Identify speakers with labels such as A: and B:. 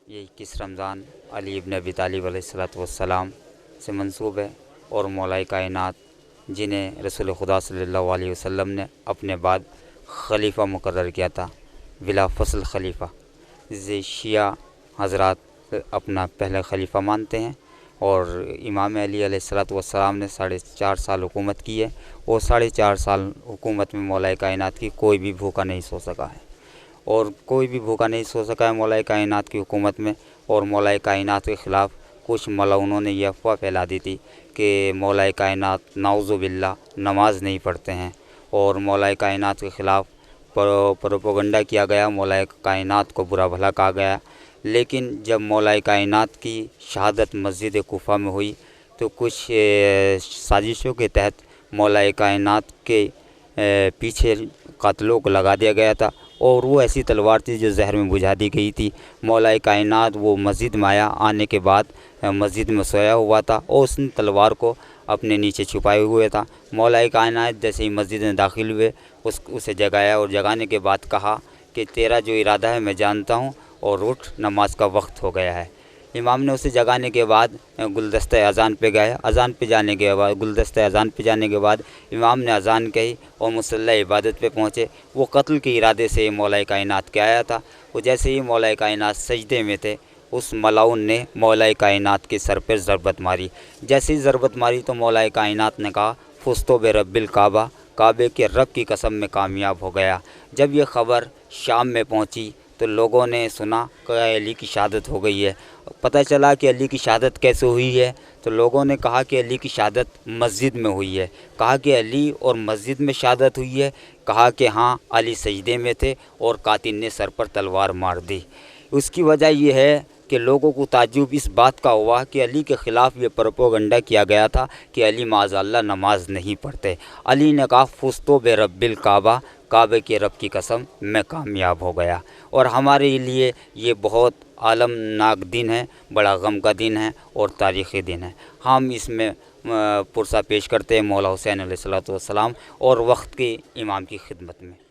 A: یہ 21 رمضان علی ابن ابی طالب علیہ الصلوۃ والسلام سے منسوب ہے، اور مولا کائنات جنہیں رسول خدا صلی اللہ علیہ وسلم نے اپنے بعد خلیفہ مقرر کیا تھا، بلا فصل خلیفہ، جسے شیعہ حضرات اپنا پہلا خلیفہ مانتے ہیں، اور امام علی علیہ الصلوۃ والسلام نے 4.5 سال حکومت کی ہے، اور 4.5 سال حکومت میں مولا کائنات کی کوئی بھی بھوکا نہیں سو سکا ہے، اور کوئی بھی بھوکا نہیں سو سکا ہے مولا کائنات کی حکومت میں۔ اور مولا کائنات کے خلاف کچھ ملعونوں نے یہ افواہ پھیلا دی تھی کہ مولا کائنات نعوذ باللہ نماز نہیں پڑھتے ہیں، اور مولا کائنات کے خلاف پروپیگنڈا کیا گیا، مولا کائنات کو برا بھلا کہا گیا۔ لیکن جب مولا کائنات کی شہادت مسجد کوفہ میں ہوئی تو کچھ سازشوں کے تحت مولا کائنات کے پیچھے قاتلوں کو لگا دیا گیا تھا، اور وہ ایسی تلوار تھی جو زہر میں بجھا دی گئی تھی۔ مولا کائنات وہ مسجد میں آنے کے بعد مسجد میں سویا ہوا تھا، اور اس نے تلوار کو اپنے نیچے چھپائے ہوئے تھا۔ مولا کائنات جیسے ہی مسجد میں داخل ہوئے اسے جگایا، اور جگانے کے بعد کہا کہ تیرا جو ارادہ ہے میں جانتا ہوں، اور اٹھ، نماز کا وقت ہو گیا ہے۔ امام نے اسے جگانے کے بعد گلدستہ اذان پہ گئے، گلدستہ اذان پہ جانے کے بعد امام نے اذان کہی اور مصلی عبادت پہ پہنچے۔ وہ قتل کے ارادے سے مولا کائنات کے آیا تھا، وہ جیسے ہی مولا کائنات سجدے میں تھے، اس ملعون نے مولا کائنات کے سر پہ ضربت ماری۔ جیسے ہی ضربت ماری تو مولا کائنات نے کہا فزتو برب الکعبہ، کعبے کے رب کی قسم میں کامیاب ہو گیا۔ جب یہ خبر شام میں پہنچی تو لوگوں نے سنا کہ علی کی شہادت ہو گئی ہے۔ پتہ چلا کہ علی کی شہادت کیسے ہوئی ہے، تو لوگوں نے کہا کہ علی کی شہادت مسجد میں ہوئی ہے۔ کہا کہ علی اور مسجد میں شہادت ہوئی ہے؟ کہا کہ ہاں، علی سجدے میں تھے اور قاتل نے سر پر تلوار مار دی۔ اس کی وجہ یہ ہے کہ لوگوں کو تعجب اس بات کا ہوا کہ علی کے خلاف یہ پروپیگنڈا کیا گیا تھا کہ علی معاذ اللہ نماز نہیں پڑھتے۔ علی نے کہا فزتو برب الکعبہ، کعبے کے رب کی قسم میں کامیاب ہو گیا۔ اور ہمارے لیے یہ بہت عالمناک دن ہے، بڑا غم کا دن ہے اور تاریخی دن ہے۔ ہم اس میں پرسہ پیش کرتے ہیں مولا حسین علیہ الصلوۃ والسلام اور وقت کے امام کی خدمت میں۔